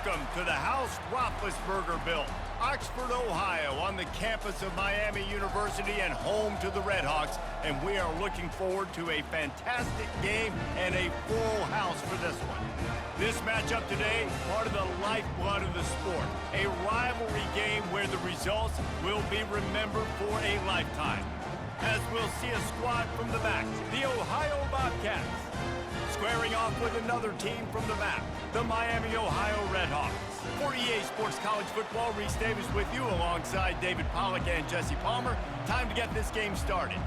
Welcome to the house Roethlisberger built. Oxford, Ohio, on the campus of Miami University and home to the Redhawks. And we are looking forward to a fantastic game and a full house for this one. This matchup today, part of the lifeblood of the sport. A rivalry game where the results will be remembered for a lifetime. As we'll see a squad from the back, the Ohio Bobcats. Squaring off with another team from the map, the Miami, Ohio Redhawks. For EA Sports College Football, Reese Davis with you alongside David Pollack and Jesse Palmer. Time to get this game started.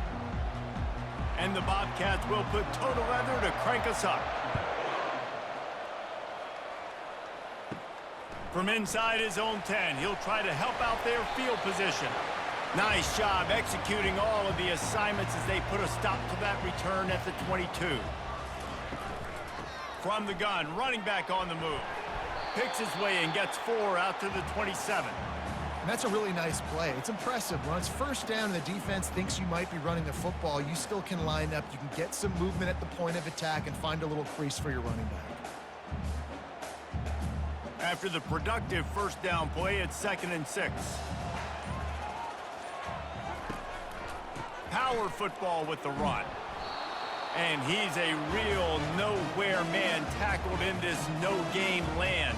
And the Bobcats will put toe to leather to crank us up. From inside his own 10, he'll try to help out their field position. Nice job executing all of the assignments as they put a stop to that return at the 22. From the gun, running back on the move. Picks his way and gets 4 out to the 27. And that's a really nice play. It's impressive. When it's first down and the defense thinks you might be running the football, you still can line up. You can get some movement at the point of attack and find a little crease for your running back. After the productive first down play, it's 2nd and 6. Power football with the run. And he's a real nowhere man tackled in this no-gain land.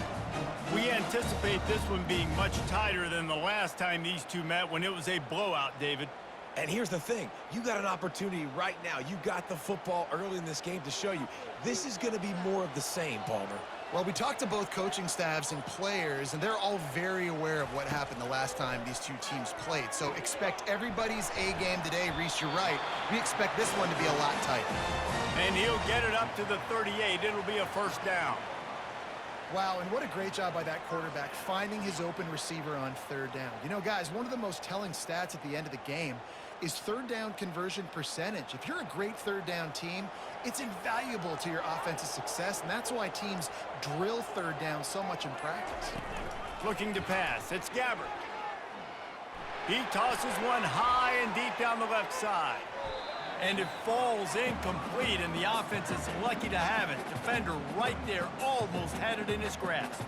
We anticipate this one being much tighter than the last time these two met when it was a blowout, David. And here's the thing. You got an opportunity right now. You got the football early in this game to show you. This is going to be more of the same, Palmer. Well, we talked to both coaching staffs and players, and they're all very aware of what happened the last time these two teams played. So expect everybody's A-game today. Reese, you're right. We expect this one to be a lot tighter. And he'll get it up to the 38. It'll be a first down. Wow, and what a great job by that quarterback finding his open receiver on 3rd down. You know, guys, one of the most telling stats at the end of the game is 3rd down conversion percentage. If you're a great 3rd down team, it's invaluable to your offensive success, and that's why teams drill 3rd down so much in practice. Looking to pass, it's Gabbert. He tosses one high and deep down the left side. And it falls incomplete, and the offense is lucky to have it. Defender right there almost had it in his grasp.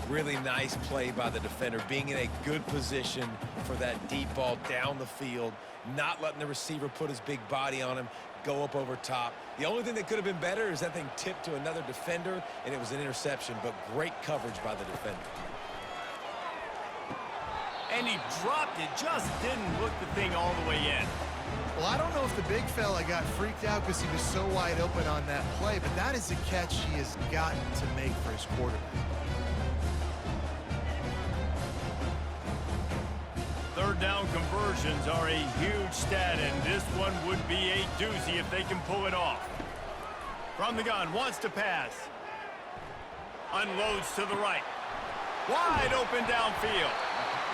Really nice play by the defender, being in a good position for that deep ball down the field, not letting the receiver put his big body on him, go up over top. The only thing that could have been better is that thing tipped to another defender, and it was an interception, but great coverage by the defender. And he dropped it, just didn't look the thing all the way in. Well, I don't know if the big fella got freaked out because he was so wide open on that play, but that is a catch he has gotten to make for his quarterback. 3rd down conversions are a huge stat, and this one would be a doozy if they can pull it off. From the gun, wants to pass. Unloads to the right. Wide open downfield.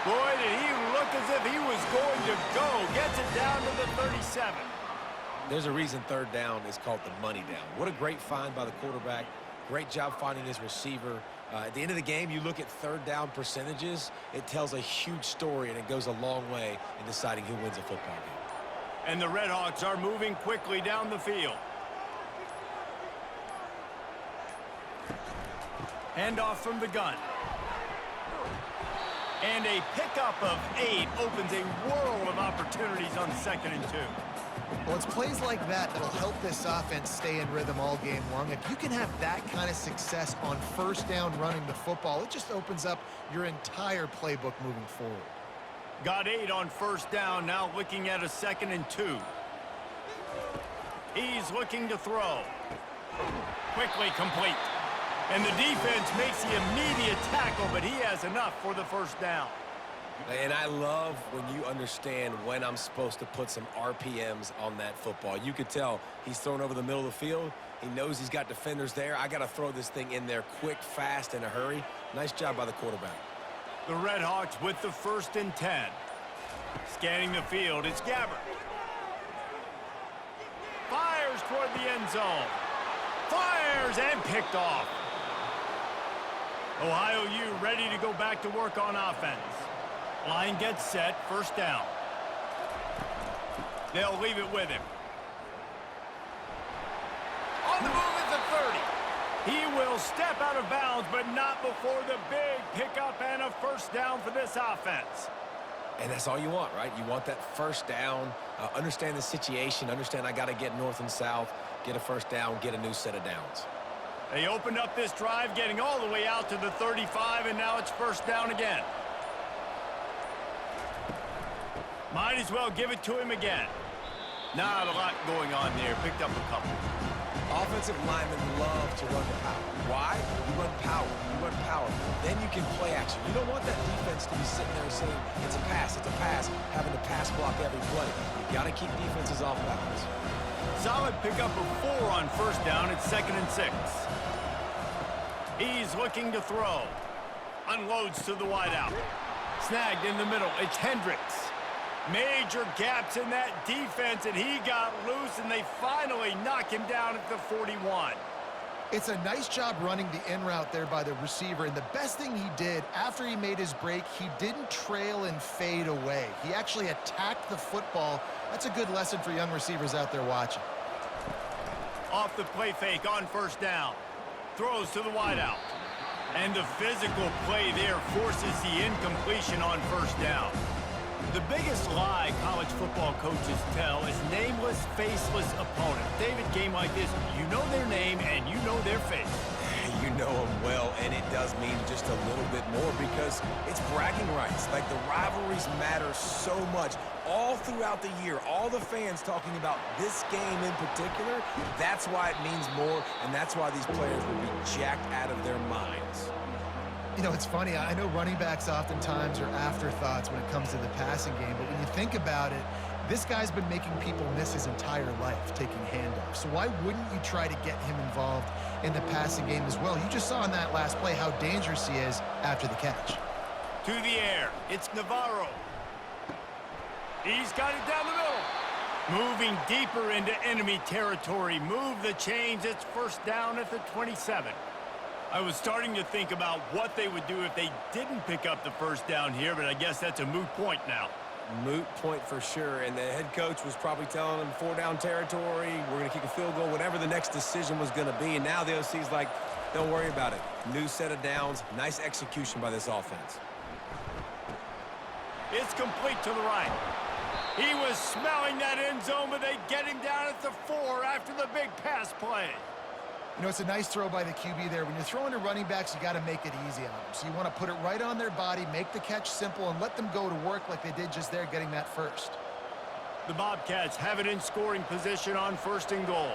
Boy, did he look as if he was going to go. Gets it down to the 37. There's a reason 3rd down is called the money down. What a great find by the quarterback. Great job finding his receiver. At the end of the game, you look at 3rd down percentages. It tells a huge story, and it goes a long way in deciding who wins a football game. And the Redhawks are moving quickly down the field. Handoff from the gun. And a pickup of 8 opens a world of opportunities on 2nd and 2. Well, it's plays like that that'll help this offense stay in rhythm all game long. If you can have that kind of success on 1st down running the football, it just opens up your entire playbook moving forward. Got 8 on 1st down, now looking at a 2nd and 2. He's looking to throw. Quickly complete. And the defense makes the immediate tackle, but he has enough for the 1st down. And I love when you understand when I'm supposed to put some RPMs on that football. You could tell he's thrown over the middle of the field. He knows he's got defenders there. I got to throw this thing in there quick, fast, in a hurry. Nice job by the quarterback. The Redhawks with the 1st and 10. Scanning the field, it's Gabbert. Fires toward the end zone. Fires and picked off. Ohio U ready to go back to work on offense. Line gets set, 1st down. They'll leave it with him. On the move at the 30. He will He'll step out of bounds, but not before the big pickup and a first down for this offense. And that's all you want, right? You want that first down, understand the situation, understand I got to get north and south, get a first down, get a new set of downs. They opened up this drive, getting all the way out to the 35, and now it's first down again. Might as well give it to him again. Not a lot going on there. Picked up a couple. Offensive linemen love to run the power. Why? You run power. You run power. Then you can play action. You don't want that defense to be sitting there saying, it's a pass, having to pass block every play. You got to keep defenses off balance. Solid pickup of 4 on first down. It's 2nd and 6. He's looking to throw. Unloads to the wideout. Snagged in the middle. It's Hendricks. Major gaps in that defense, and he got loose, and they finally knock him down at the 41. It's a nice job running the in route there by the receiver, and the best thing he did after he made his break, he didn't trail and fade away. He actually attacked the football. That's a good lesson for young receivers out there watching. Off the play fake on first down. Throws to the wideout. And the physical play there forces the incompletion on first down. The biggest lie college football coaches tell is nameless, faceless opponent. David, game like this, you know their name and you know their face. You know them well, and it does mean just a little bit more because it's bragging rights. Like, the rivalries matter so much. All throughout the year, all the fans talking about this game in particular, that's why it means more, and that's why these players will be jacked out of their minds. You know, it's funny. I know running backs oftentimes are afterthoughts when it comes to the passing game, but when you think about it, this guy's been making people miss his entire life taking handoffs. So why wouldn't you try to get him involved in the passing game as well? You just saw in that last play how dangerous he is after the catch. To the air. It's Navarro. He's got it down the middle. Moving deeper into enemy territory. Move the chains. It's first down at the 27. I was starting to think about what they would do if they didn't pick up the first down here, but I guess that's a moot point now. Moot point for sure, and the head coach was probably telling them 4-down territory, we're going to kick a field goal, whatever the next decision was going to be, and now the OC's like, don't worry about it. New set of downs, nice execution by this offense. It's complete to the right. He was smelling that end zone, but they get him down at the 4 after the big pass play. You know, it's a nice throw by the QB there. When you're throwing to running backs, you got to make it easy on them. So you want to put it right on their body, make the catch simple, and let them go to work like they did just there, getting that first. The Bobcats have it in scoring position on 1st and goal.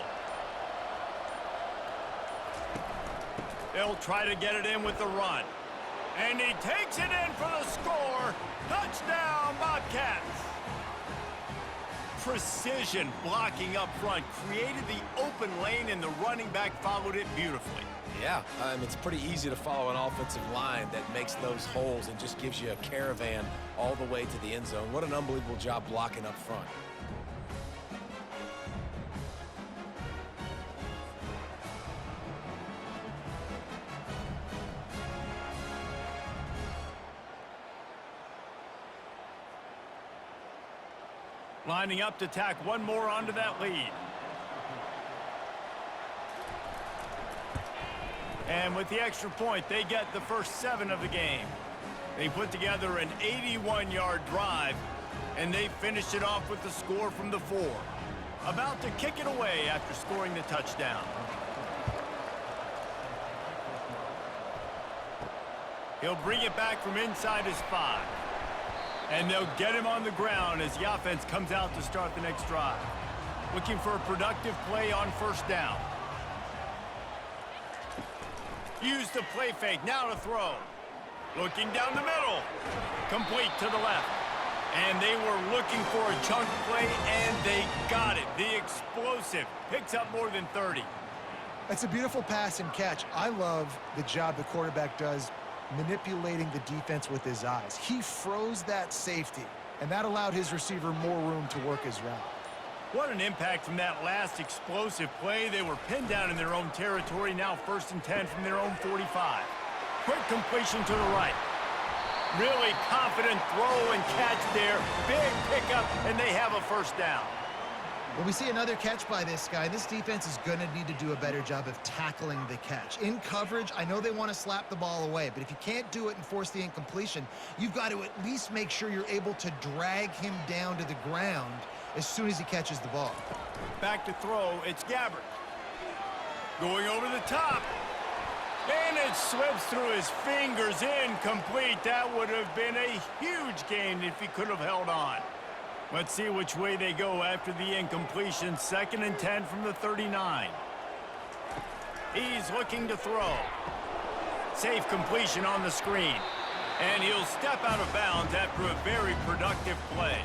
They'll try to get it in with the run. And he takes it in for the score. Touchdown, Bobcats. Precision blocking up front created the open lane, and the running back followed it beautifully. Yeah, it's pretty easy to follow an offensive line that makes those holes and just gives you a caravan all the way to the end zone. What an unbelievable job blocking up front. Lining up to tack one more onto that lead. And with the extra point, they get the first 7 of the game. They put together an 81-yard drive, and they finished it off with the score from the 4. About to kick it away after scoring the touchdown. He'll bring it back from inside his 5. And they'll get him on the ground as the offense comes out to start the next drive. Looking for a productive play on first down. Use the play fake, now to throw. Looking down the middle. Complete to the left. And they were looking for a chunk play, and they got it. The explosive picks up more than 30. That's a beautiful pass and catch. I love the job the quarterback does manipulating the defense with his eyes. He froze that safety, and that allowed his receiver more room to work his route. What an impact from that last explosive play. They were pinned down in their own territory, now 1st and 10 from their own 45. Quick completion to the right. Really confident throw and catch there. Big pickup, and they have a first down. Well, we see another catch by this guy. This defense is going to need to do a better job of tackling the catch. In coverage, I know they want to slap the ball away, but if you can't do it and force the incompletion, you've got to at least make sure you're able to drag him down to the ground as soon as he catches the ball. Back to throw, it's Gabbert. Going over the top. And it slips through his fingers, incomplete. That would have been a huge gain if he could have held on. Let's see which way they go after the incompletion. 2nd and 10 from the 39. He's looking to throw. Safe completion on the screen. And he'll step out of bounds after a very productive play.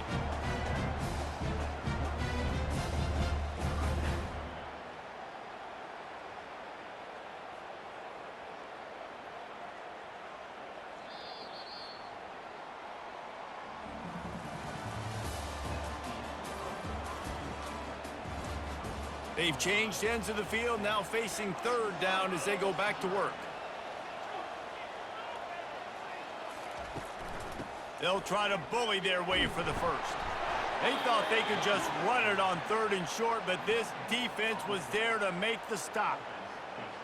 They've changed ends of the field, now facing 3rd down as they go back to work. They'll try to bully their way for the first. They thought they could just run it on 3rd and short, but this defense was there to make the stop.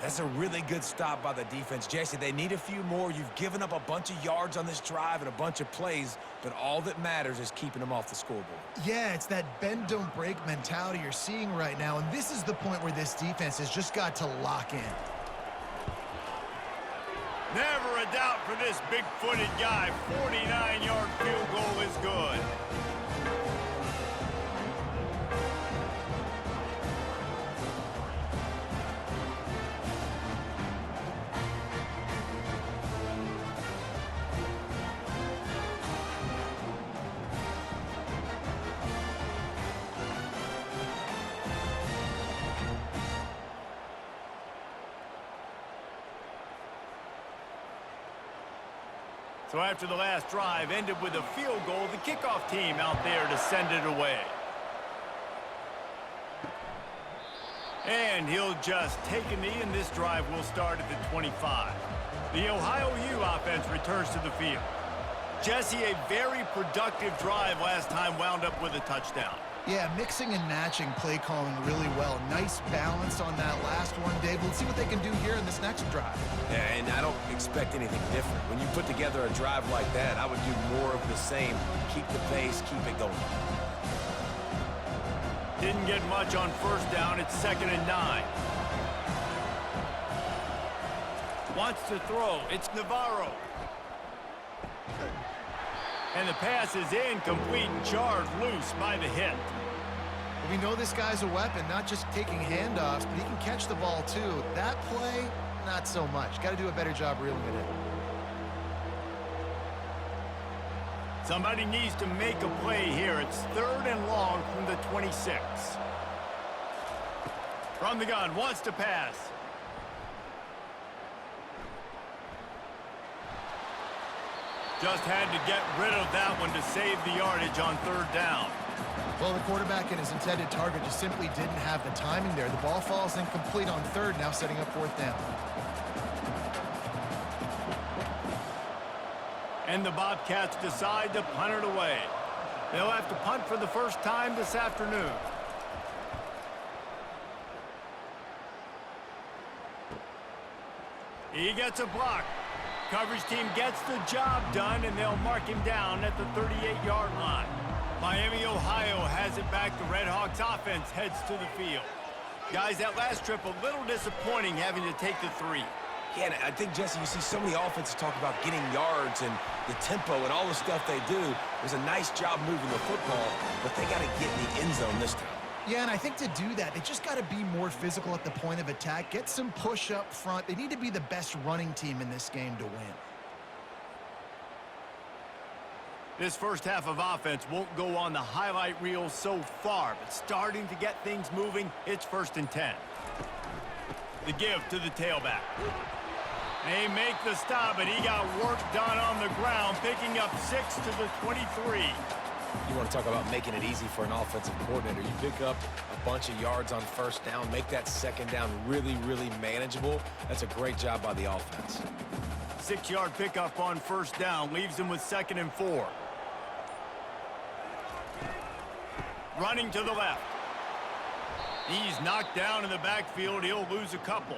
That's a really good stop by the defense. Jesse, they need a few more. You've given up a bunch of yards on this drive and a bunch of plays, but all that matters is keeping them off the scoreboard. Yeah, it's that bend, don't break mentality you're seeing right now, and this is the point where this defense has just got to lock in. Never a doubt for this big-footed guy. 49-yard field goal is good. So after the last drive ended with a field goal, the kickoff team out there to send it away. And he'll just take a knee, and this drive will start at the 25. The Ohio U offense returns to the field. Jesse, a very productive drive last time wound up with a touchdown. Yeah, mixing and matching play calling really well. Nice balance on that last one, Dave. Let's see what they can do here in this next drive. Yeah, and I don't expect anything different. When you put together a drive like that, I would do more of the same. Keep the pace, keep it going. Didn't get much on 1st down. It's 2nd and 9. Wants to throw. It's Navarro. And the pass is incomplete and charged loose by the hit. We know this guy's a weapon, not just taking handoffs, but he can catch the ball too. That play, not so much. Got to do a better job reeling it in. Somebody needs to make a play here. It's 3rd and long from the 26. From the gun, wants to pass. Just had to get rid of that one to save the yardage on 3rd down. Well, the quarterback and his intended target just simply didn't have the timing there. The ball falls incomplete on 3rd, now setting up 4th down. And the Bobcats decide to punt it away. They'll have to punt for the first time this afternoon. He gets a block. Coverage team gets the job done, and they'll mark him down at the 38-yard line. Miami, Ohio has it back. The Redhawks offense heads to the field. Guys, that last trip a little disappointing having to take the 3. Yeah, and I think, Jesse, you see so many offenses talk about getting yards and the tempo and all the stuff they do. It was a nice job moving the football, but they got to get in the end zone this time. Yeah, and I think to do that, they just got to be more physical at the point of attack, get some push up front. They need to be the best running team in this game to win. This first half of offense won't go on the highlight reel so far, but starting to get things moving, it's 1st and 10. The give to the tailback. They make the stop, and he got work done on the ground, picking up 6 to the 23. You want to talk about making it easy for an offensive coordinator. You pick up a bunch of yards on 1st down, make that 2nd down really, really manageable. That's a great job by the offense. 6-yard pickup on 1st down leaves him with 2nd and 4. Running to the left. He's knocked down in the backfield. He'll lose a couple.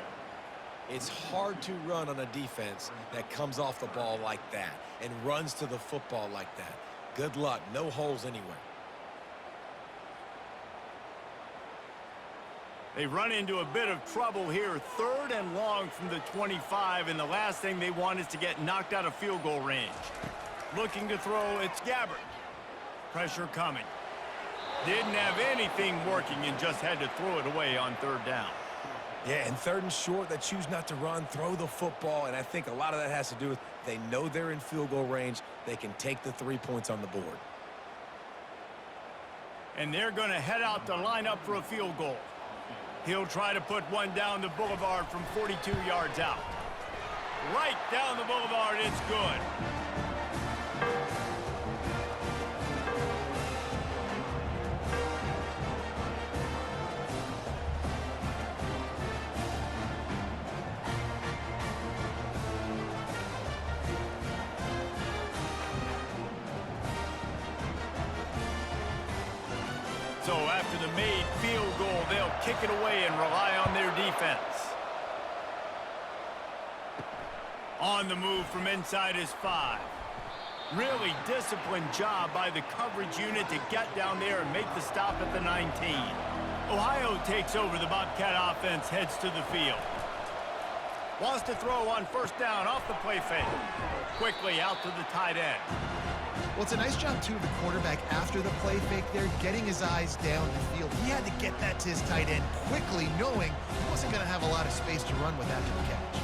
It's hard to run on a defense that comes off the ball like that and runs to the football like that. Good luck. No holes anywhere. They run into a bit of trouble here. 3rd and long from the 25, and the last thing they want is to get knocked out of field goal range. Looking to throw, it's Gabbert. Pressure coming. Didn't have anything working and just had to throw it away on 3rd down. Yeah, and 3rd and short, they choose not to run, throw the football, and I think a lot of that has to do with they know they're in field goal range. They can take the 3 points on the board. And they're going to head out to line up for a field goal. He'll try to put one down the boulevard from 42 yards out. Right down the boulevard, it's good. So after the made field goal, they'll kick it away and rely on their defense. On the move from inside his 5. Really disciplined job by the coverage unit to get down there and make the stop at the 19. Ohio takes over. The Bobcat offense heads to the field. Wants to throw on 1st down off the play fake. Quickly out to the tight end. Well, it's a nice job, too, of the quarterback after the play fake there, getting his eyes down the field. He had to get that to his tight end quickly, knowing he wasn't going to have a lot of space to run with after the catch.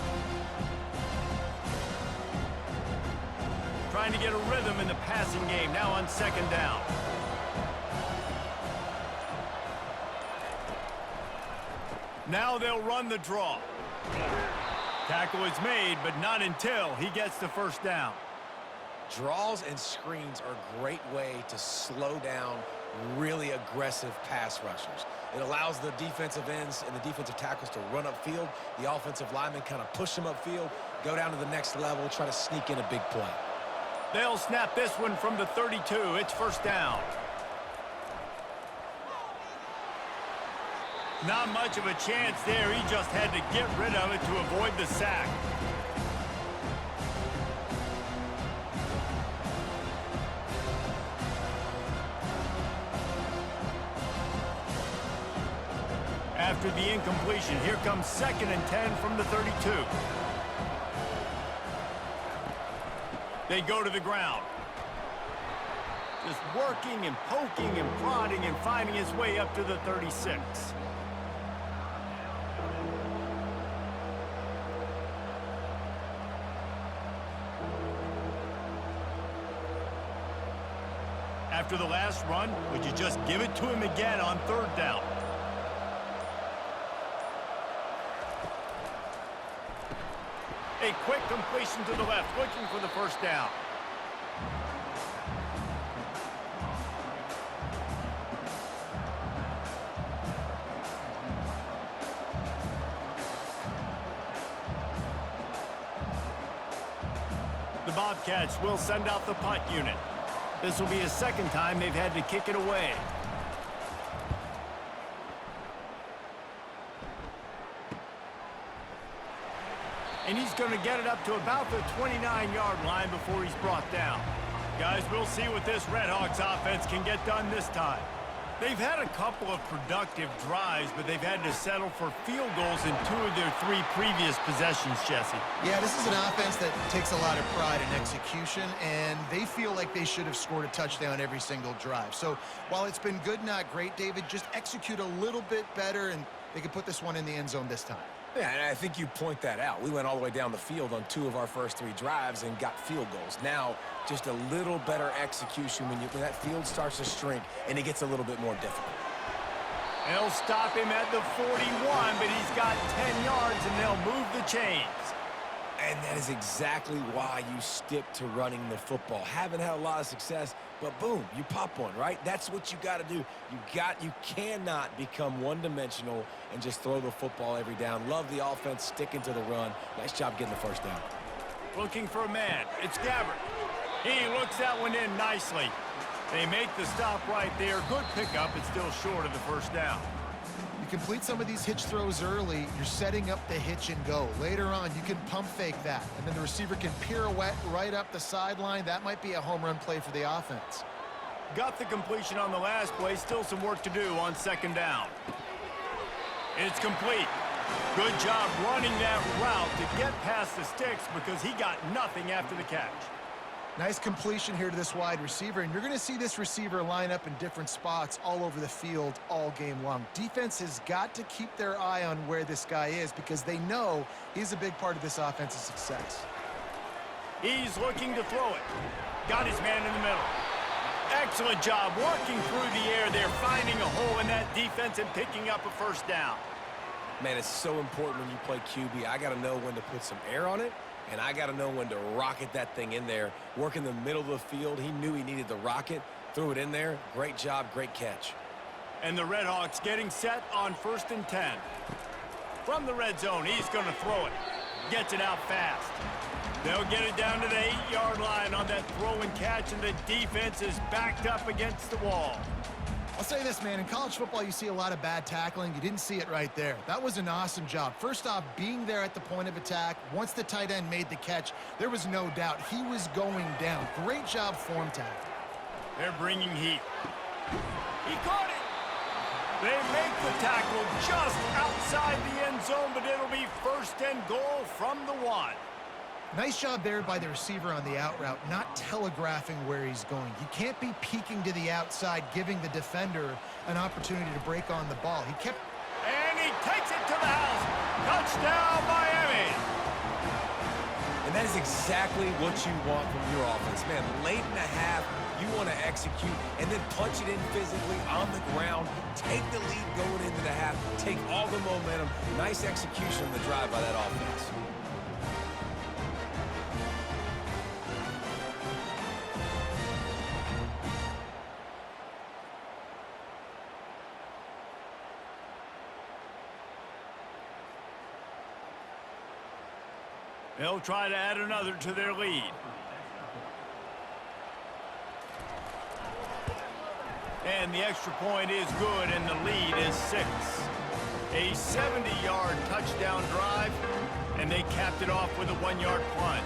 Trying to get a rhythm in the passing game, now on 2nd down. Now they'll run the draw. Tackle is made, but not until he gets the 1st down. Draws and screens are a great way to slow down really aggressive pass rushers. It allows the defensive ends and the defensive tackles to run upfield. The offensive linemen kind of push them upfield, go down to the next level, try to sneak in a big play. They'll snap this one from the 32. It's 1st down. Not much of a chance there. He just had to get rid of it to avoid the sack. After the incompletion, here comes 2nd and 10 from the 32. They go to the ground. Just working and poking and prodding and finding his way up to the 36. After the last run, would you just give it to him again on 3rd down? A quick completion to the left, looking for the 1st down. The Bobcats will send out the punt unit. This will be his 2nd time they've had to kick it away. And he's going to get it up to about the 29-yard line before he's brought down. Guys, we'll see what this Redhawks offense can get done this time. They've had a couple of productive drives, but they've had to settle for field goals in 2 of their 3 previous possessions, Jesse. Yeah, this is an offense that takes a lot of pride in execution, and they feel like they should have scored a touchdown every single drive. So while it's been good, not great, David, just execute a little bit better, and they can put this one in the end zone this time. Yeah, and I think you point that out. We went all the way down the field on 2 of our first 3 drives and got field goals. Now, just a little better execution when that field starts to shrink and it gets a little bit more difficult. They'll stop him at the 41, but he's got 10 yards, and they'll move the chains. And that is exactly why you stick to running the football. Haven't had a lot of success, but boom, you pop one, right? That's what you got to do. You cannot become one-dimensional and just throw the football every down. Love the offense, sticking to the run. Nice job getting the 1st down. Looking for a man. It's Gabbert. He looks that one in nicely. They make the stop right there. Good pickup. It's still short of the 1st down. You complete some of these hitch throws early, you're setting up the hitch and go. Later on, you can pump fake that, and then the receiver can pirouette right up the sideline. That might be a home run play for the offense. Got the completion on the last play. Still some work to do on second down. It's complete. Good job running that route to get past the sticks because he got nothing after the catch. Nice completion here to this wide receiver, and you're going to see this receiver line up in different spots all over the field all game long. Defense has got to keep their eye on where this guy is because they know he's a big part of this offense's success. He's looking to throw it. Got his man in the middle. Excellent job working through the air there, finding a hole in that defense and picking up a first down. Man, it's so important when you play QB. I got to know when to put some air on it, and I got to know when to rocket that thing in there. Work in the middle of the field. He knew he needed the rocket, threw it in there. Great job, great catch. And the Redhawks getting set on 1st and 10. From the red zone, he's going to throw it. Gets it out fast. They'll get it down to the 8-yard line on that throw and catch, and the defense is backed up against the wall. I'll say this, man. In college football, you see a lot of bad tackling. You didn't see it right there. That was an awesome job. First off, being there at the point of attack. Once the tight end made the catch, there was no doubt he was going down. Great job form tackle. They're bringing heat. He caught it. They make the tackle just outside the end zone, but it'll be 1st and goal from the 1. Nice job there by the receiver on the out route, not telegraphing where he's going. He can't be peeking to the outside, giving the defender an opportunity to break on the ball. He kept... And he takes it to the house. Touchdown, Miami. And that is exactly what you want from your offense. Man, late in the half, you want to execute and then punch it in physically on the ground. Take the lead going into the half. Take all the momentum. Nice execution on the drive by that offense. They'll try to add another to their lead. And the extra point is good, and the lead is 6. A 70-yard touchdown drive, and they capped it off with a 1-yard plunge.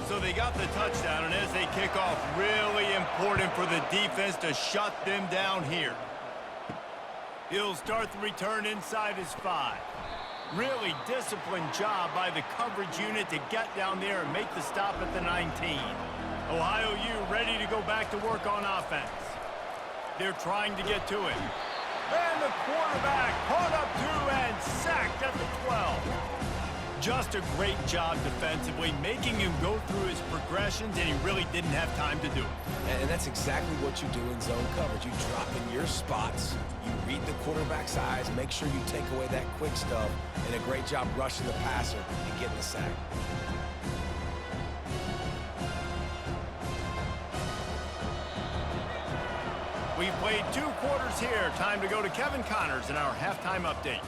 So they got the touchdown, and as they kick off, really important for the defense to shut them down here. He'll start the return inside his 5. Really disciplined job by the coverage unit to get down there and make the stop at the 19. Ohio U ready to go back to work on offense. They're trying to get to it. And the quarterback caught up to and sacked at the 12. Just a great job defensively, making him go through his progressions, and he really didn't have time to do it. And that's exactly what you do in zone coverage. You drop in your spots, you read the quarterback's eyes, make sure you take away that quick stuff, and a great job rushing the passer and getting the sack. We've played 2 quarters here. Time to go to Kevin Connors in our halftime update.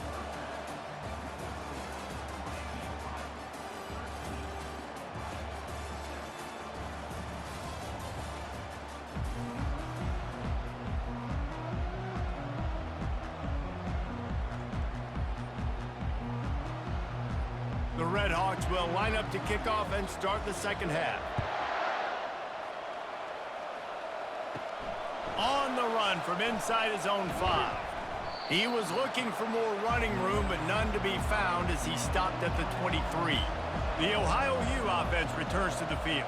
The Redhawks will line up to kick off and start the second half. On the run from inside his own 5. He was looking for more running room, but none to be found as he stopped at the 23. The Ohio U offense returns to the field.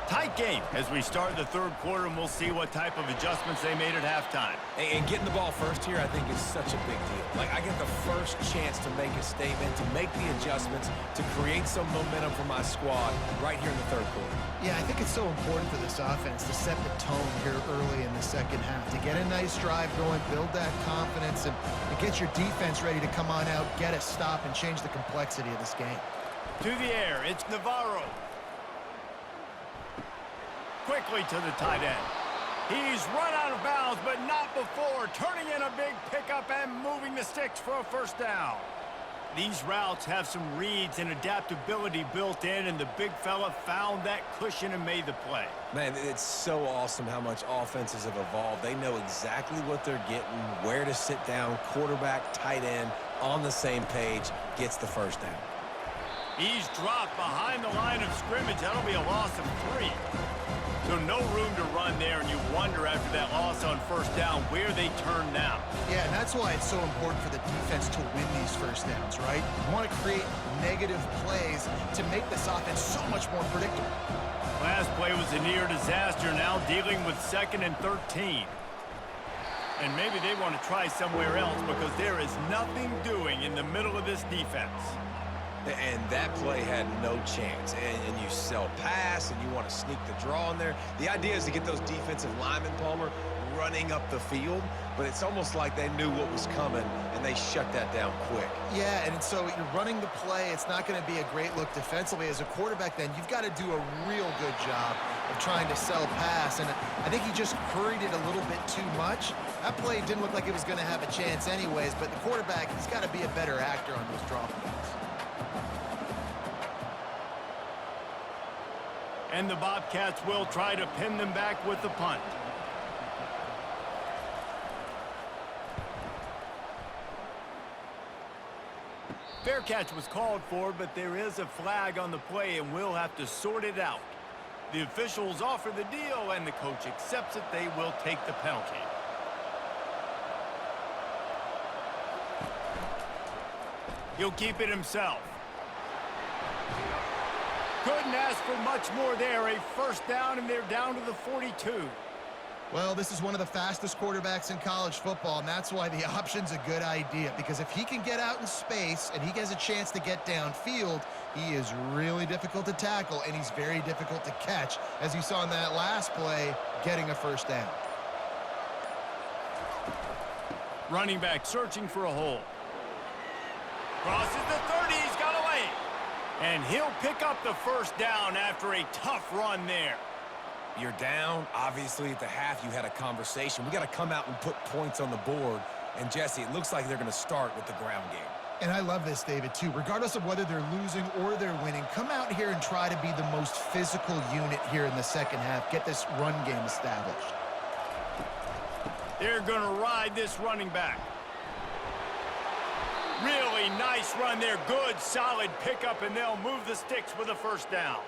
Tight game as we start the 3rd quarter, and we'll see what type of adjustments they made at halftime. And getting the ball first here, I think, is such a big deal. Like, I get the first chance to make a statement, to make the adjustments, to create some momentum for my squad right here in the 3rd quarter. Yeah, I think it's so important for this offense to set the tone here early in the second half, to get a nice drive going, build that confidence, and get your defense ready to come on out, get a stop, and change the complexity of this game. To the air, it's Navarro. Quickly to the tight end. He's run out of bounds, but not before turning in a big pickup and moving the sticks for a first down. These routes have some reads and adaptability built in, and the big fella found that cushion and made the play. Man, it's so awesome how much offenses have evolved. They know exactly what they're getting, where to sit down, quarterback, tight end, on the same page, gets the first down. He's dropped behind the line of scrimmage. That'll be a loss of 3. So no room to run there, and you wonder after that loss on first down where they turn now. Yeah, and that's why it's so important for the defense to win these first downs, right? You want to create negative plays to make this offense so much more predictable. Last play was a near disaster, now dealing with 2nd and 13. And maybe they want to try somewhere else because there is nothing doing in the middle of this defense. And that play had no chance. And you sell pass, and you want to sneak the draw in there. The idea is to get those defensive linemen, Palmer, running up the field. But it's almost like they knew what was coming, and they shut that down quick. Yeah, and so you're running the play. It's not going to be a great look defensively. As a quarterback, then, you've got to do a real good job of trying to sell pass. And I think he just hurried it a little bit too much. That play didn't look like it was going to have a chance anyways, but the quarterback, he's got to be a better actor on those draw plays. And the Bobcats will try to pin them back with the punt. Fair catch was called for, but there is a flag on the play, and we'll have to sort it out. The officials offer the deal, and the coach accepts it. They will take the penalty. He'll keep it himself. Couldn't ask for much more there. A first down, and they're down to the 42. Well, this is one of the fastest quarterbacks in college football, and that's why the option's a good idea. Because if he can get out in space and he gets a chance to get downfield, he is really difficult to tackle, and he's very difficult to catch, as you saw in that last play, getting a first down. Running back searching for a hole. Crosses the 30. He's got away. And he'll pick up the first down after a tough run there. You're down. Obviously, at the half, you had a conversation. We got to come out and put points on the board. And, Jesse, it looks like they're going to start with the ground game. And I love this, David, too. Regardless of whether they're losing or they're winning, come out here and try to be the most physical unit here in the second half. Get this run game established. They're going to ride this running back. Really nice run there. Good, solid pickup, and they'll move the sticks with a first down.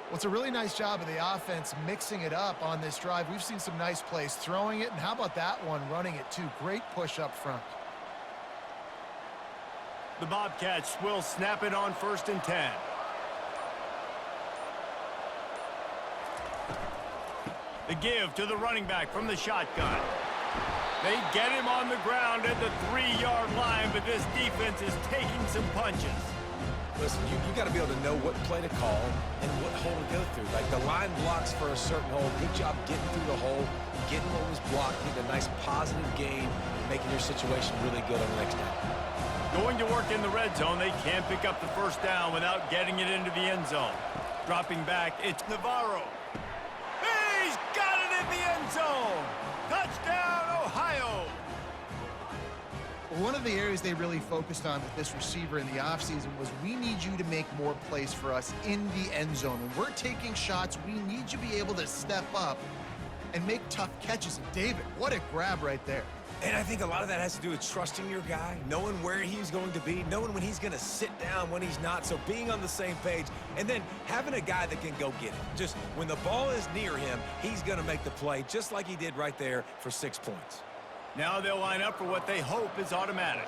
Well, it's a really nice job of the offense mixing it up on this drive. We've seen some nice plays throwing it, and how about that one running it too? Great push up front. The Bobcats will snap it on 1st and 10. The give to the running back from the shotgun. They get him on the ground at the 3-yard line, but this defense is taking some punches. Listen, you got to be able to know what play to call and what hole to go through. Like, the line blocks for a certain hole. Good job getting through the hole, getting what was blocked, getting a nice positive gain, making your situation really good on the next down. Going to work in the red zone. They can't pick up the first down without getting it into the end zone. Dropping back, it's Navarro. He's got it in the end zone. Touchdown, Ohio. One of the areas they really focused on with this receiver in the offseason was we need you to make more plays for us in the end zone. When we're taking shots, we need you to be able to step up and make tough catches. And David, what a grab right there. And I think a lot of that has to do with trusting your guy, knowing where he's going to be, knowing when he's going to sit down, when he's not. So being on the same page, and then having a guy that can go get it. Just when the ball is near him, he's going to make the play, just like he did right there for 6 points. Now they'll line up for what they hope is automatic.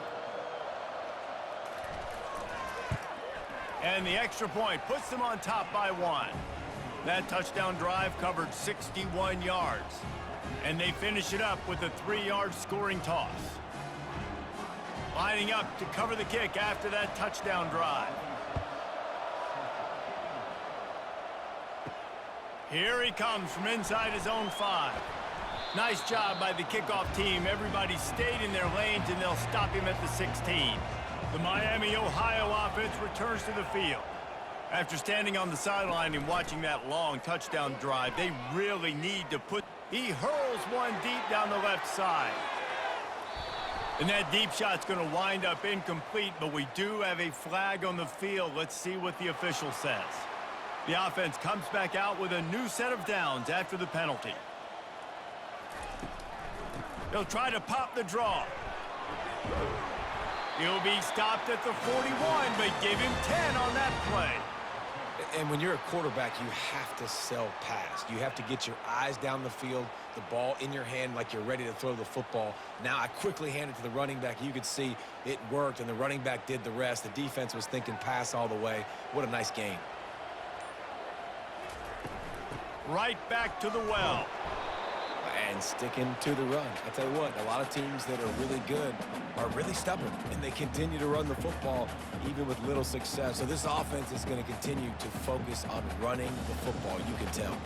And the extra point puts them on top by 1. That touchdown drive covered 61 yards. And they finish it up with a 3-yard scoring toss. Lining up to cover the kick after that touchdown drive. Here he comes from inside his own 5. Nice job by the kickoff team. Everybody stayed in their lanes, and they'll stop him at the 16. The Miami, Ohio offense returns to the field. After standing on the sideline and watching that long touchdown drive, they really need to put... He hurls one deep down the left side. And that deep shot's going to wind up incomplete, but we do have a flag on the field. Let's see what the official says. The offense comes back out with a new set of downs after the penalty. They'll try to pop the draw. He'll be stopped at the 41, but give him 10 on that play. And when you're a quarterback, you have to sell pass. You have to get your eyes down the field, the ball in your hand like you're ready to throw the football. Now I quickly hand it to the running back. You could see it worked, and the running back did the rest. The defense was thinking pass all the way. What a nice game. Right back to the well. And sticking to the run. I tell you what, a lot of teams that are really good are really stubborn, and they continue to run the football even with little success. So this offense is going to continue to focus on running the football, you can tell.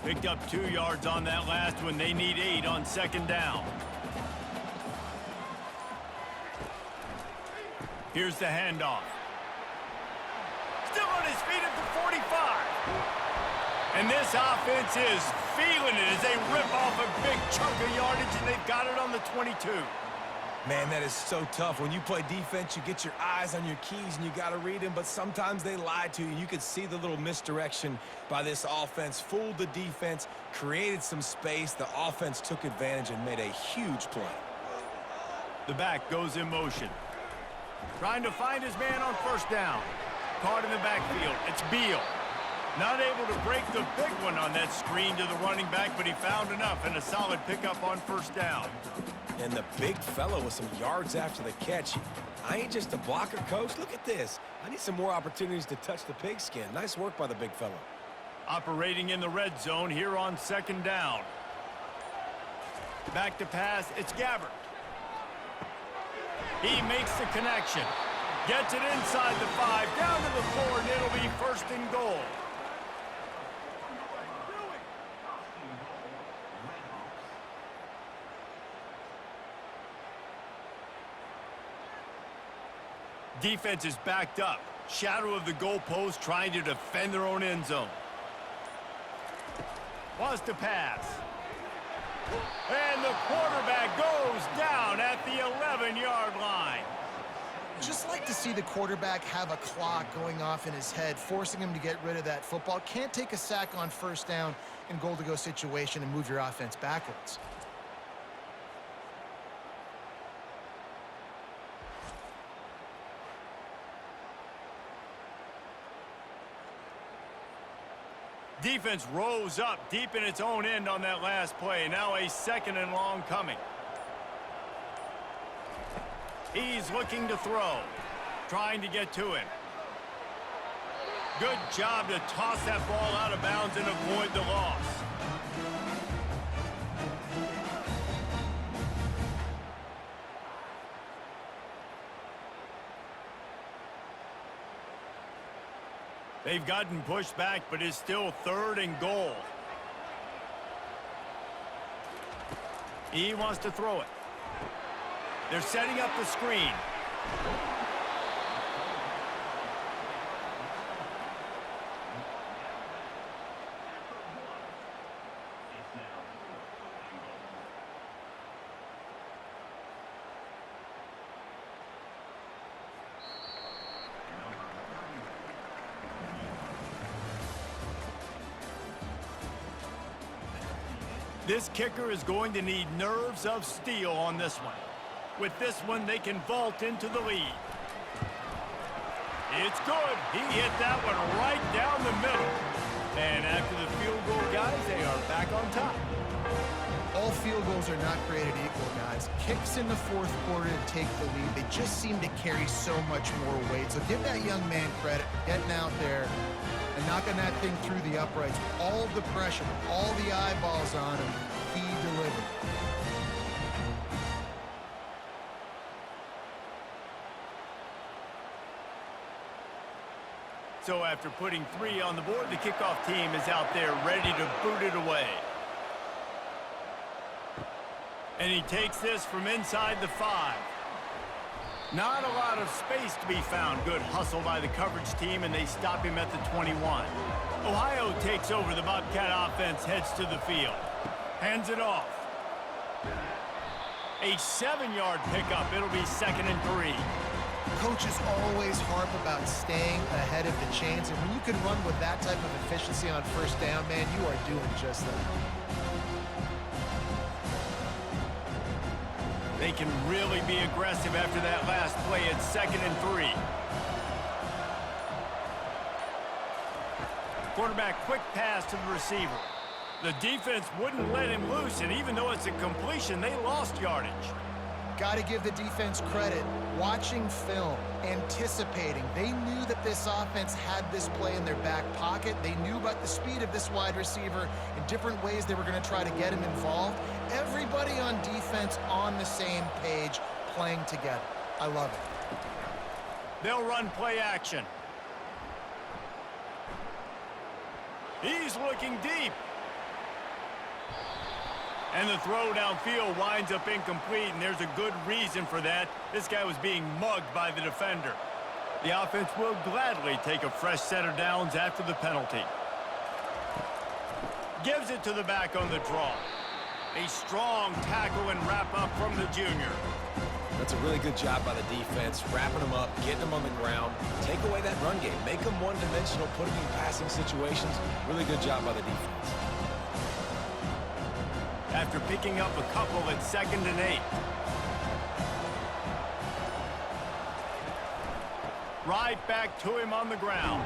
Picked up 2 yards on that last one. They need 8 on second down. Here's the handoff. Still on his feet at the 45. And this offense is feeling it as they rip off a big chunk of yardage, and they've got it on the 22. Man, that is so tough. When you play defense, you get your eyes on your keys, and you got to read them, but sometimes they lie to you. You could see the little misdirection by this offense, fooled the defense, created some space. The offense took advantage and made a huge play. The back goes in motion. Trying to find his man on first down. Caught in the backfield. It's Beal. Not able to break the big one on that screen to the running back, but he found enough and a solid pickup on first down. And the big fella with some yards after the catch. I ain't just a blocker, coach. Look at this. I need some more opportunities to touch the pigskin. Nice work by the big fella. Operating in the red zone here on second down. Back to pass. It's Gabbert. He makes the connection. Gets it inside the 5, down to the 4, and it'll be first and goal. Defense is backed up. Shadow of the goalpost, trying to defend their own end zone. Wants to pass. And the quarterback goes down at the 11-yard line. Just like to see the quarterback have a clock going off in his head, forcing him to get rid of that football. Can't take a sack on first down in goal-to-go situation and move your offense backwards. Defense rose up deep in its own end on that last play. Now a second and long coming. He's looking to throw. Trying to get to him. Good job to toss that ball out of bounds and avoid the loss. They've gotten pushed back, but it's still third and goal. He wants to throw it. They're setting up the screen. This kicker is going to need nerves of steel on this one. With this one, they can vault into the lead. It's good. He hit that one right down the middle. And after the field goal, guys, they are back on top. All field goals are not created equal, guys. Kicks in the fourth quarter to take the lead. They just seem to carry so much more weight. So give that young man credit for getting out there and knocking that thing through the uprights. All of the pressure, all the eyeballs on him, he delivered. So after putting 3 on the board, the kickoff team is out there ready to boot it away. And he takes this from inside the 5. Not a lot of space to be found. Good hustle by the coverage team, and they stop him at the 21. Ohio takes over. The Bobcat offense heads to the field. Hands it off. A 7-yard pickup. It'll be 2nd and 3. Coaches always harp about staying ahead of the chains, and when you can run with that type of efficiency on first down, man, you are doing just that. They can really be aggressive after that last play at 2nd and 3. Quarterback quick pass to the receiver. The defense wouldn't let him loose, and even though it's a completion, they lost yardage. Got to give the defense credit. Watching film, anticipating. They knew that this offense had this play in their back pocket. They knew about the speed of this wide receiver and different ways they were going to try to get him involved. Everybody on defense on the same page, playing together. I love it. They'll run play action. He's looking deep. And the throw downfield winds up incomplete, and there's a good reason for that. This guy was being mugged by the defender. The offense will gladly take a fresh set of downs after the penalty. Gives it to the back on the draw. A strong tackle and wrap up from the junior. That's a really good job by the defense, wrapping them up, getting them on the ground, take away that run game, make them one-dimensional, put them in passing situations. Really good job by the defense. After picking up a couple at 2nd and 8. Right back to him on the ground.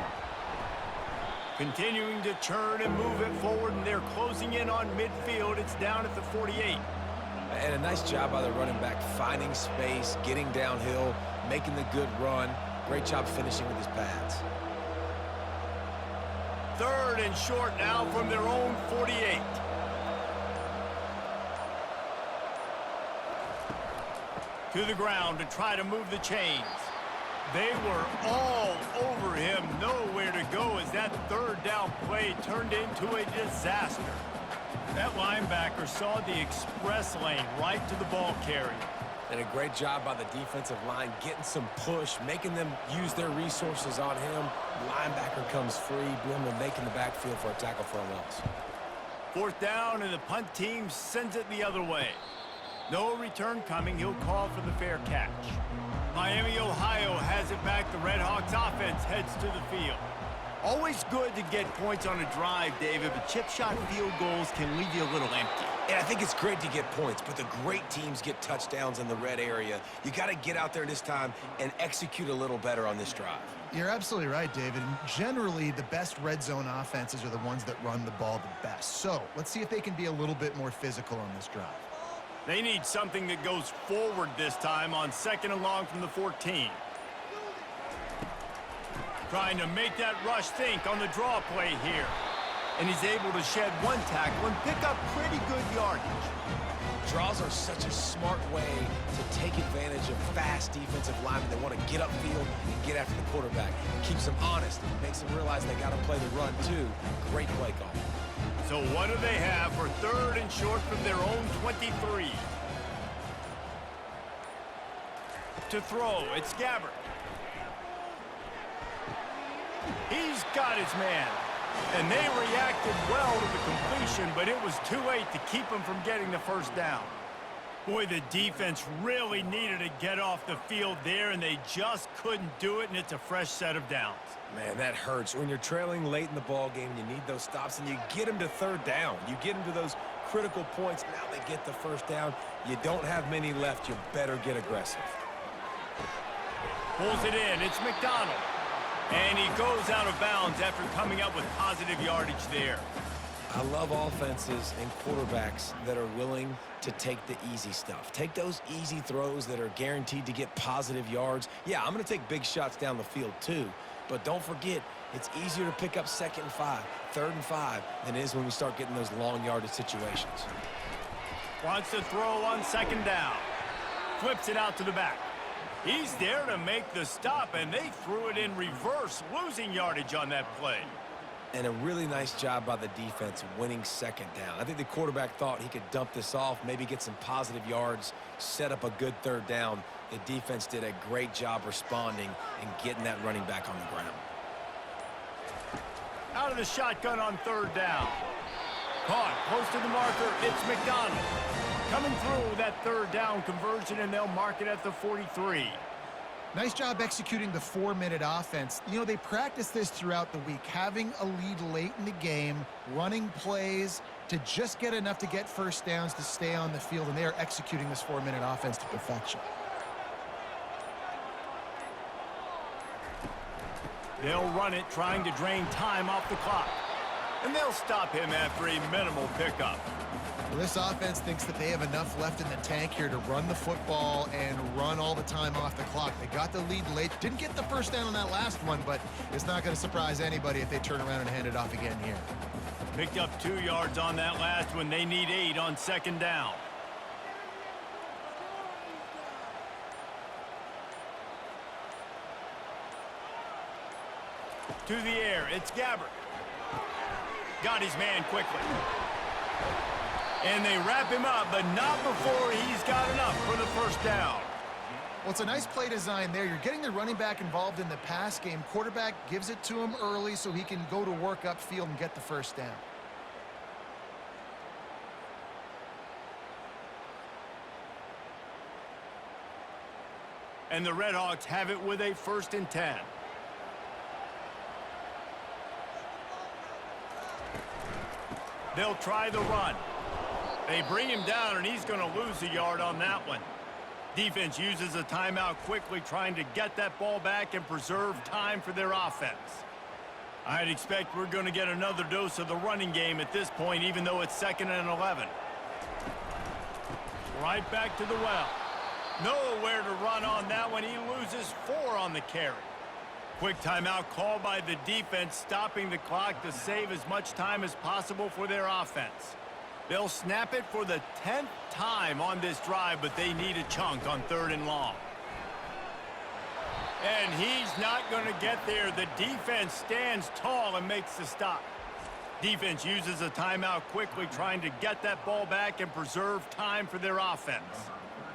Continuing to churn and move it forward, and they're closing in on midfield. It's down at the 48. And a nice job by the running back, finding space, getting downhill, making the good run. Great job finishing with his pads. 3rd and short now from their own 48. To the ground to try to move the chains. They were all over him, nowhere to go as that 3rd down play turned into a disaster. That linebacker saw the express lane right to the ball carrier. And a great job by the defensive line, getting some push, making them use their resources on him. Linebacker comes free, boom, and making the backfield for a tackle for a loss. 4th down, and the punt team sends it the other way. No return coming. He'll call for the fair catch. Miami, Ohio has it back. The Redhawks offense heads to the field. Always good to get points on a drive, David, but chip shot field goals can leave you a little empty. Yeah, I think it's great to get points, but the great teams get touchdowns in the red area. You got to get out there this time and execute a little better on this drive. You're absolutely right, David. And generally, the best red zone offenses are the ones that run the ball the best. So let's see if they can be a little bit more physical on this drive. They need something that goes forward this time on 2nd and long from the 14. Trying to make that rush think on the draw play here. And he's able to shed one tackle and pick up pretty good yardage. Draws are such a smart way to take advantage of fast defensive linemen. They want to get upfield and get after the quarterback. It keeps them honest, makes them realize they got to play the run too. Great play call. So what do they have for 3rd and short from their own 23? To throw, it's Gabbert. He's got his man. And they reacted well to the completion, but it was too late to keep him from getting the 1st down. Boy, the defense really needed to get off the field there, and they just couldn't do it, and it's a fresh set of downs. Man, that hurts. When you're trailing late in the ball game, you need those stops, and you get them to 3rd down. You get them to those critical points. Now they get the 1st down. You don't have many left. You better get aggressive. Pulls it in. It's McDonald. And he goes out of bounds after coming up with positive yardage there. I love offenses and quarterbacks that are willing to take the easy stuff. Take those easy throws that are guaranteed to get positive yards. Yeah, I'm going to take big shots down the field too. But don't forget, it's easier to pick up 2nd and 5, 3rd and 5 than it is when we start getting those long yardage situations. Wants to throw on 2nd down. Flips it out to the back. He's there to make the stop, and they threw it in reverse, losing yardage on that play. And a really nice job by the defense winning 2nd down. I think the quarterback thought he could dump this off, maybe get some positive yards, set up a good 3rd down. The defense did a great job responding and getting that running back on the ground. Out of the shotgun on 3rd down. Caught close to the marker. It's McDonald. Coming through that third down conversion, and they'll mark it at the 43. Nice job executing the 4-minute offense. You know, they practice this throughout the week, having a lead late in the game, running plays to just get enough to get first downs to stay on the field, and they are executing this 4-minute offense to perfection. They'll run it, trying to drain time off the clock. And they'll stop him after a minimal pickup. Well, this offense thinks that they have enough left in the tank here to run the football and run all the time off the clock. They got the lead late. Didn't get the first down on that last one, but it's not going to surprise anybody if they turn around and hand it off again here. Picked up 2 yards on that last one. They need 8 on second down. To the air, it's Gabbert. Got his man quickly. And they wrap him up, but not before he's got enough for the first down. Well, it's a nice play design there. You're getting the running back involved in the pass game. Quarterback gives it to him early so he can go to work upfield and get the first down. And the Redhawks have it with a 1st and 10. They'll try the run. They bring him down, and he's going to lose a yard on that one. Defense uses a timeout quickly, trying to get that ball back and preserve time for their offense. I'd expect we're going to get another dose of the running game at this point, even though it's 2nd and 11. Right back to the well. Nowhere to run on that one. He loses 4 on the carry. Quick timeout called by the defense, stopping the clock to save as much time as possible for their offense. They'll snap it for the 10th time on this drive, but they need a chunk on 3rd and long. And he's not going to get there. The defense stands tall and makes the stop. Defense uses a timeout quickly, trying to get that ball back and preserve time for their offense.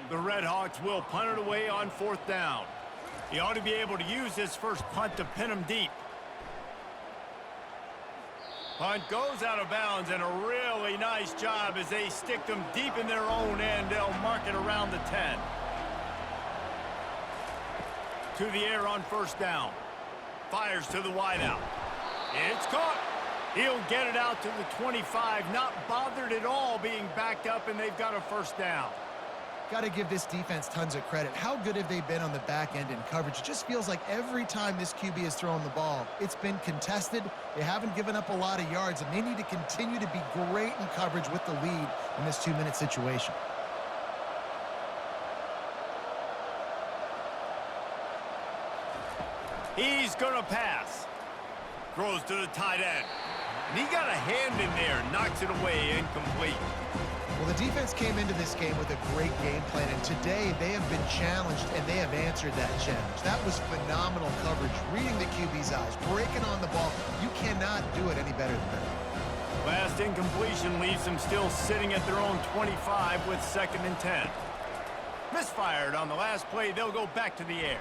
The Redhawks will punt it away on 4th down. He ought to be able to use this first punt to pin him deep. Punt goes out of bounds, and a really nice job as they stick them deep in their own end. They'll mark it around the 10. To the air on 1st down. Fires to the wideout. It's caught. He'll get it out to the 25. Not bothered at all being backed up, and they've got a 1st down. Got to give this defense tons of credit. How good have they been on the back end in coverage? It just feels like every time this QB has thrown the ball, it's been contested. They haven't given up a lot of yards, and they need to continue to be great in coverage with the lead in this 2-minute situation. He's going to pass. Throws to the tight end. And he got a hand in there, knocks it away, incomplete. Well, the defense came into this game with a great game plan, and today they have been challenged, and they have answered that challenge. That was phenomenal coverage, reading the QB's eyes, breaking on the ball. You cannot do it any better than that. Last incompletion leaves them still sitting at their own 25 with 2nd and 10. Misfired on the last play. They'll go back to the air.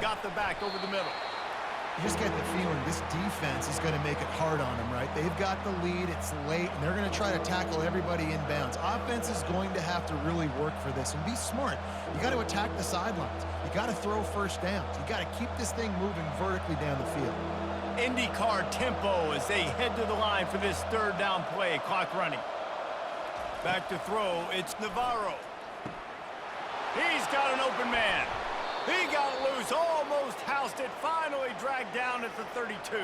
Got the back over the middle. You just get the feeling this defense is going to make it hard on them, right? They've got the lead, it's late, and they're going to try to tackle everybody inbounds. Offense is going to have to really work for this and be smart. You got to attack the sidelines. You got to throw first downs. You got to keep this thing moving vertically down the field. IndyCar tempo as they head to the line for this 3rd down play. Clock running. Back to throw, it's Navarro. He's got an open man. He got loose, almost housed it, finally dragged down at the 32.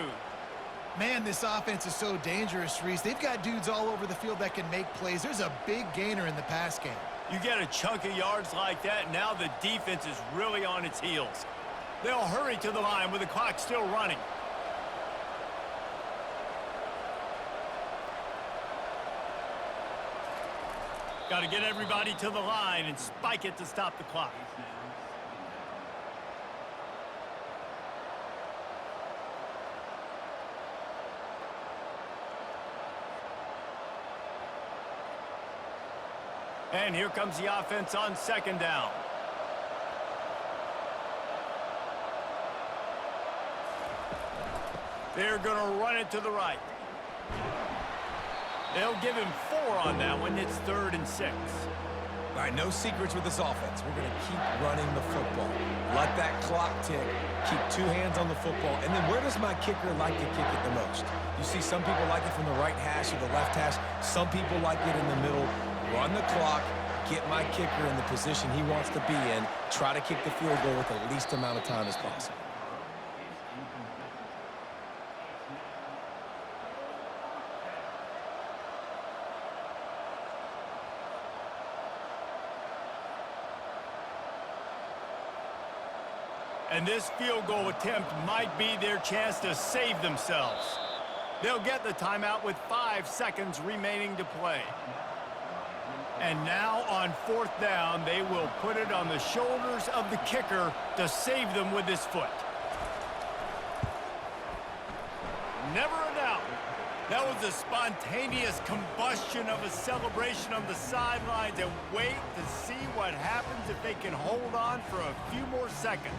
Man, this offense is so dangerous, Reese. They've got dudes all over the field that can make plays. There's a big gainer in the pass game. You get a chunk of yards like that, now the defense is really on its heels. They'll hurry to the line with the clock still running. Got to get everybody to the line and spike it to stop the clock. And here comes the offense on 2nd down. They're going to run it to the right. They'll give him 4 on that one. It's 3rd and 6. All right, no secrets with this offense. We're going to keep running the football. Let that clock tick. Keep 2 hands on the football. And then where does my kicker like to kick it the most? You see some people like it from the right hash or the left hash. Some people like it in the middle. Run the clock. Get my kicker in the position he wants to be in. Try to kick the field goal with the least amount of time as possible. And this field goal attempt might be their chance to save themselves. They'll get the timeout with 5 seconds remaining to play. And now on 4th down, they will put it on the shoulders of the kicker to save them with his foot. Never a doubt. That was a spontaneous combustion of a celebration on the sidelines, and wait to see what happens if they can hold on for a few more seconds.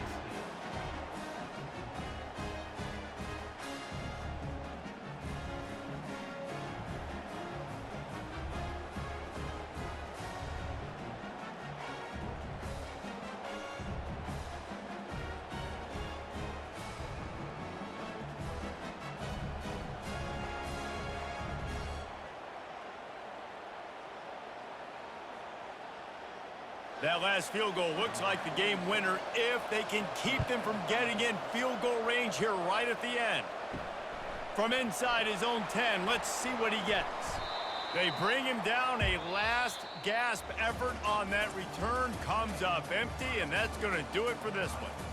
That last field goal looks like the game winner if they can keep them from getting in field goal range here right at the end. From inside his own 10, let's see what he gets. They bring him down. A last gasp effort on that return comes up empty, and that's going to do it for this one.